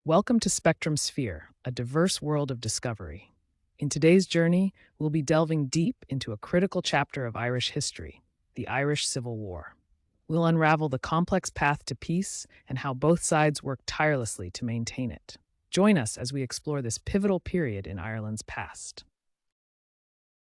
Welcome to Spectrum Sphere, a diverse world of discovery. In today's journey, we'll be delving deep into a critical chapter of Irish history, the Irish Civil War. We'll unravel the complex path to peace and how both sides worked tirelessly to maintain it. Join us as we explore this pivotal period in Ireland's past.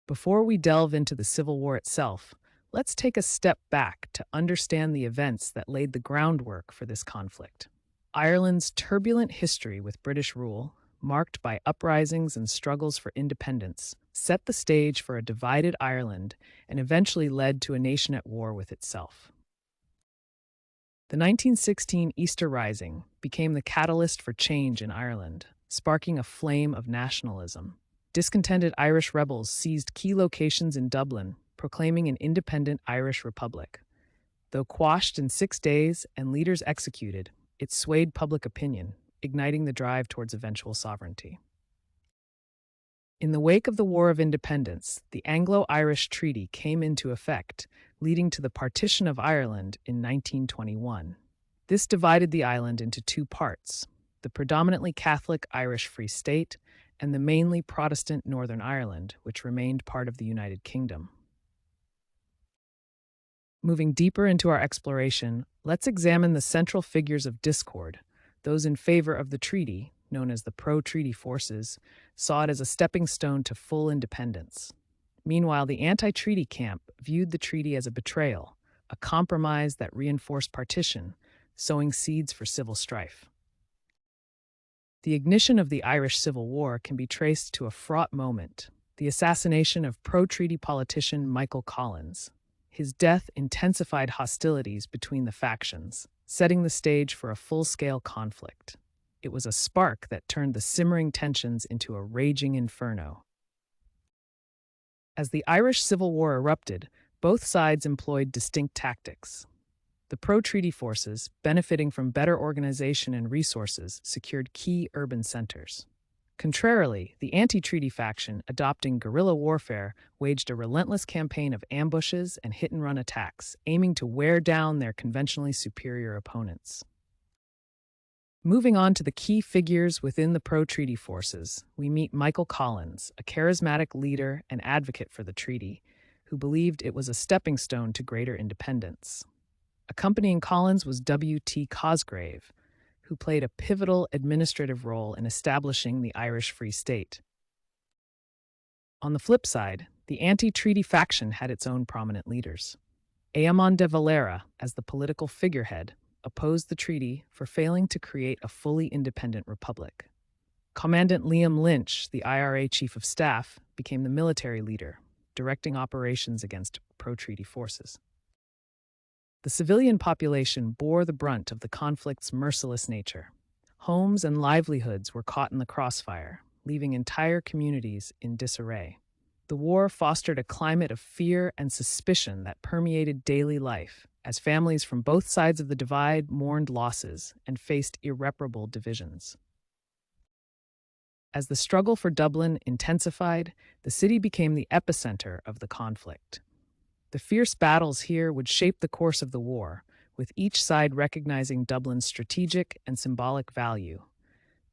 Before we delve into the Civil War itself, let's take a step back to understand the events that laid the groundwork for this conflict. Ireland's turbulent history with British rule, marked by uprisings and struggles for independence, set the stage for a divided Ireland and eventually led to a nation at war with itself. The 1916 Easter Rising became the catalyst for change in Ireland, sparking a flame of nationalism. Discontented Irish rebels seized key locations in Dublin, proclaiming an independent Irish republic. Though quashed in 6 days and leaders executed, it swayed public opinion, igniting the drive towards eventual sovereignty. In the wake of the War of Independence, the Anglo-Irish Treaty came into effect, leading to the partition of Ireland in 1921. This divided the island into two parts, the predominantly Catholic Irish Free State and the mainly Protestant Northern Ireland, which remained part of the United Kingdom. Moving deeper into our exploration, let's examine the central figures of discord. Those in favor of the treaty, known as the pro-treaty forces, saw it as a stepping stone to full independence. Meanwhile, the anti-treaty camp viewed the treaty as a betrayal, a compromise that reinforced partition, sowing seeds for civil strife. The ignition of the Irish Civil War can be traced to a fraught moment, the assassination of pro-treaty politician Michael Collins. His death intensified hostilities between the factions, setting the stage for a full-scale conflict. It was a spark that turned the simmering tensions into a raging inferno. As the Irish Civil War erupted, both sides employed distinct tactics. The pro-treaty forces, benefiting from better organization and resources, secured key urban centers. Contrarily, the anti-treaty faction, adopting guerrilla warfare, waged a relentless campaign of ambushes and hit-and-run attacks, aiming to wear down their conventionally superior opponents. Moving on to the key figures within the pro-treaty forces, we meet Michael Collins, a charismatic leader and advocate for the treaty, who believed it was a stepping stone to greater independence. Accompanying Collins was W.T. Cosgrave, who played a pivotal administrative role in establishing the Irish Free State. On the flip side, the anti-treaty faction had its own prominent leaders. Eamon de Valera, as the political figurehead, opposed the treaty for failing to create a fully independent republic. Commandant Liam Lynch, the IRA chief of staff, became the military leader, directing operations against pro-treaty forces. The civilian population bore the brunt of the conflict's merciless nature. Homes and livelihoods were caught in the crossfire, leaving entire communities in disarray. The war fostered a climate of fear and suspicion that permeated daily life, as families from both sides of the divide mourned losses and faced irreparable divisions. As the struggle for Dublin intensified, the city became the epicenter of the conflict. The fierce battles here would shape the course of the war, with each side recognizing Dublin's strategic and symbolic value.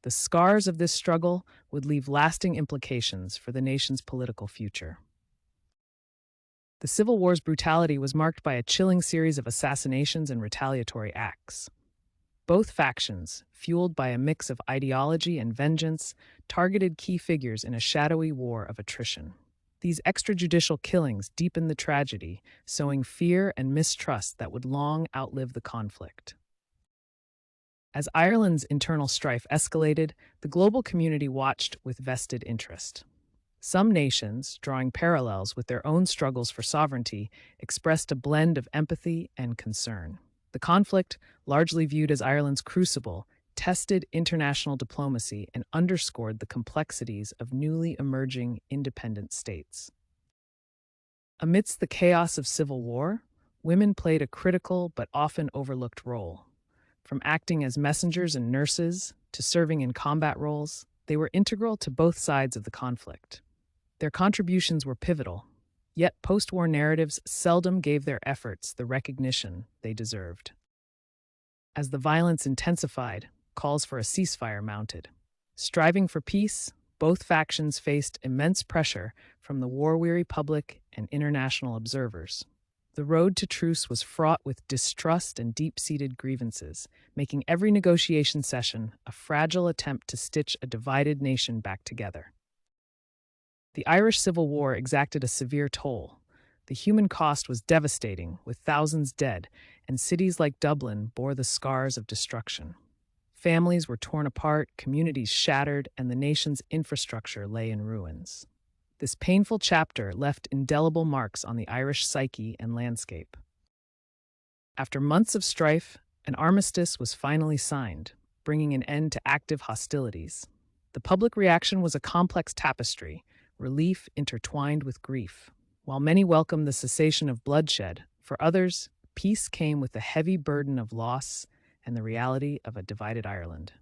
The scars of this struggle would leave lasting implications for the nation's political future. The Civil War's brutality was marked by a chilling series of assassinations and retaliatory acts. Both factions, fueled by a mix of ideology and vengeance, targeted key figures in a shadowy war of attrition. These extrajudicial killings deepened the tragedy, sowing fear and mistrust that would long outlive the conflict. As Ireland's internal strife escalated, the global community watched with vested interest. Some nations, drawing parallels with their own struggles for sovereignty, expressed a blend of empathy and concern. The conflict, largely viewed as Ireland's crucible, tested international diplomacy and underscored the complexities of newly emerging independent states. Amidst the chaos of civil war, women played a critical but often overlooked role. From acting as messengers and nurses to serving in combat roles, they were integral to both sides of the conflict. Their contributions were pivotal, yet post-war narratives seldom gave their efforts the recognition they deserved. As the violence intensified, calls for a ceasefire mounted. Striving for peace, both factions faced immense pressure from the war-weary public and international observers. The road to truce was fraught with distrust and deep-seated grievances, making every negotiation session a fragile attempt to stitch a divided nation back together. The Irish Civil War exacted a severe toll. The human cost was devastating, with thousands dead, and cities like Dublin bore the scars of destruction. Families were torn apart, communities shattered, and the nation's infrastructure lay in ruins. This painful chapter left indelible marks on the Irish psyche and landscape. After months of strife, an armistice was finally signed, bringing an end to active hostilities. The public reaction was a complex tapestry, relief intertwined with grief. While many welcomed the cessation of bloodshed, for others, peace came with the heavy burden of loss and the reality of a divided Ireland.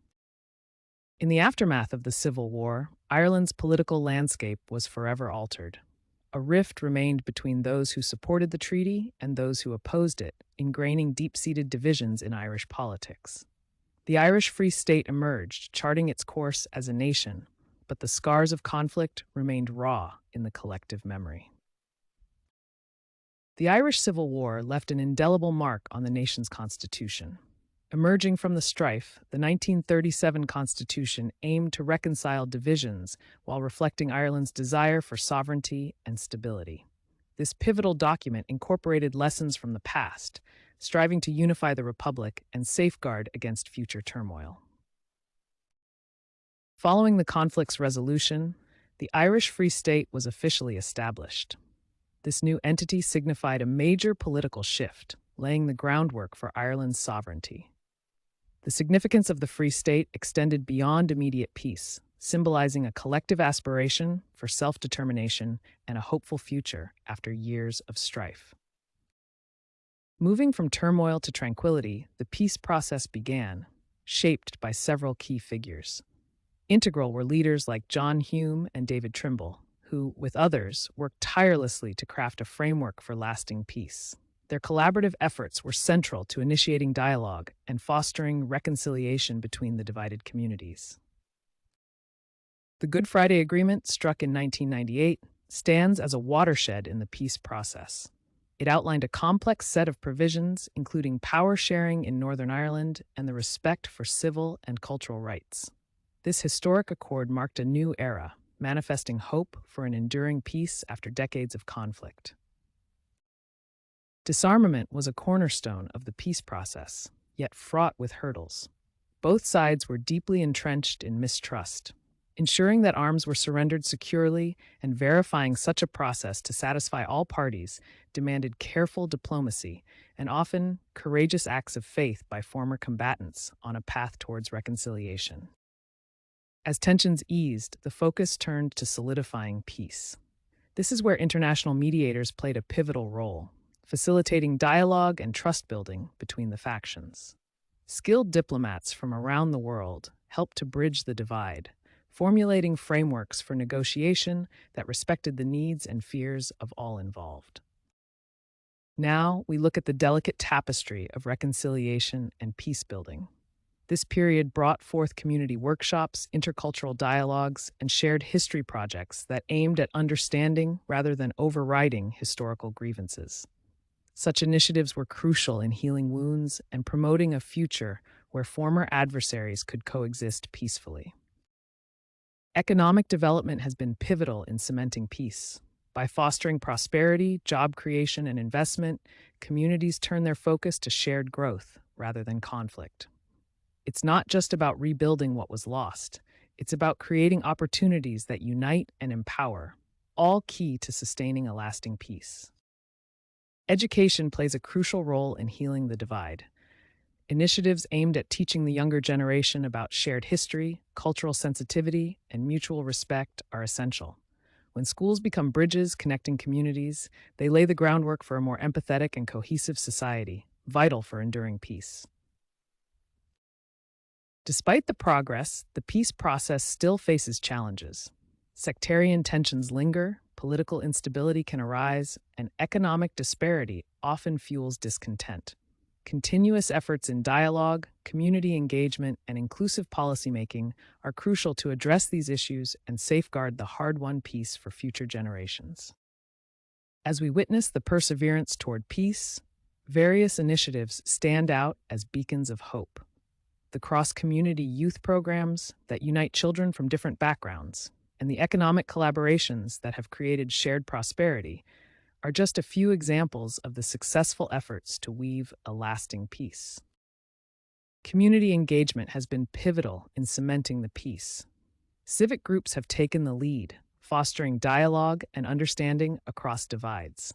In the aftermath of the Civil War, Ireland's political landscape was forever altered. A rift remained between those who supported the treaty and those who opposed it, ingraining deep-seated divisions in Irish politics. The Irish Free State emerged, charting its course as a nation, but the scars of conflict remained raw in the collective memory. The Irish Civil War left an indelible mark on the nation's constitution. Emerging from the strife, the 1937 Constitution aimed to reconcile divisions while reflecting Ireland's desire for sovereignty and stability. This pivotal document incorporated lessons from the past, striving to unify the Republic and safeguard against future turmoil. Following the conflict's resolution, the Irish Free State was officially established. This new entity signified a major political shift, laying the groundwork for Ireland's sovereignty. The significance of the Free State extended beyond immediate peace, symbolizing a collective aspiration for self-determination and a hopeful future after years of strife. Moving from turmoil to tranquility, the peace process began, shaped by several key figures. Integral were leaders like John Hume and David Trimble, who, with others, worked tirelessly to craft a framework for lasting peace. Their collaborative efforts were central to initiating dialogue and fostering reconciliation between the divided communities. The Good Friday Agreement, struck in 1998, stands as a watershed in the peace process. It outlined a complex set of provisions, including power sharing in Northern Ireland and the respect for civil and cultural rights. This historic accord marked a new era, manifesting hope for an enduring peace after decades of conflict. Disarmament was a cornerstone of the peace process, yet fraught with hurdles. Both sides were deeply entrenched in mistrust. Ensuring that arms were surrendered securely and verifying such a process to satisfy all parties demanded careful diplomacy and often courageous acts of faith by former combatants on a path towards reconciliation. As tensions eased, the focus turned to solidifying peace. This is where international mediators played a pivotal role, facilitating dialogue and trust-building between the factions. Skilled diplomats from around the world helped to bridge the divide, formulating frameworks for negotiation that respected the needs and fears of all involved. Now we look at the delicate tapestry of reconciliation and peace-building. This period brought forth community workshops, intercultural dialogues, and shared history projects that aimed at understanding rather than overriding historical grievances. Such initiatives were crucial in healing wounds and promoting a future where former adversaries could coexist peacefully. Economic development has been pivotal in cementing peace. By fostering prosperity, job creation, and investment, communities turn their focus to shared growth rather than conflict. It's not just about rebuilding what was lost. It's about creating opportunities that unite and empower, all key to sustaining a lasting peace. Education plays a crucial role in healing the divide. Initiatives aimed at teaching the younger generation about shared history, cultural sensitivity, and mutual respect are essential. When schools become bridges connecting communities, they lay the groundwork for a more empathetic and cohesive society, vital for enduring peace. Despite the progress, the peace process still faces challenges. Sectarian tensions linger, political instability can arise, and economic disparity often fuels discontent. Continuous efforts in dialogue, community engagement, and inclusive policymaking are crucial to address these issues and safeguard the hard-won peace for future generations. As we witness the perseverance toward peace, various initiatives stand out as beacons of hope. The cross-community youth programs that unite children from different backgrounds, and the economic collaborations that have created shared prosperity are just a few examples of the successful efforts to weave a lasting peace. Community engagement has been pivotal in cementing the peace. Civic groups have taken the lead, fostering dialogue and understanding across divides.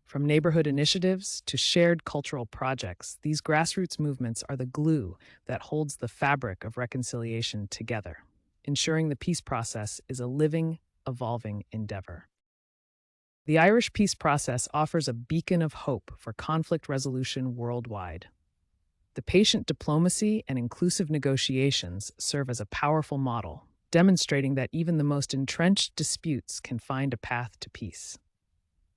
From neighborhood initiatives to shared cultural projects, these grassroots movements are the glue that holds the fabric of reconciliation together, ensuring the peace process is a living, evolving endeavor. The Irish peace process offers a beacon of hope for conflict resolution worldwide. The patient diplomacy and inclusive negotiations serve as a powerful model, demonstrating that even the most entrenched disputes can find a path to peace.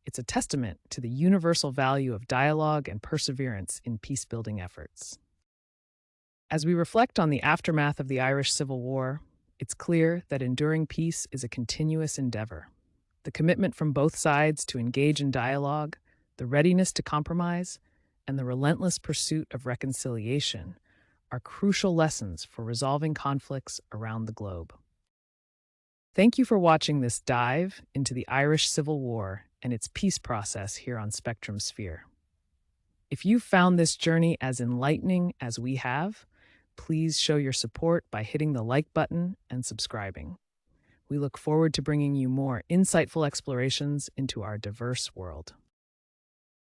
It's a testament to the universal value of dialogue and perseverance in peace-building efforts. As we reflect on the aftermath of the Irish Civil War, it's clear that enduring peace is a continuous endeavor. The commitment from both sides to engage in dialogue, the readiness to compromise, and the relentless pursuit of reconciliation are crucial lessons for resolving conflicts around the globe. Thank you for watching this dive into the Irish Civil War and its peace process here on Spectrum Sphere. If you've found this journey as enlightening as we have, please show your support by hitting the like button and subscribing. We look forward to bringing you more insightful explorations into our diverse world.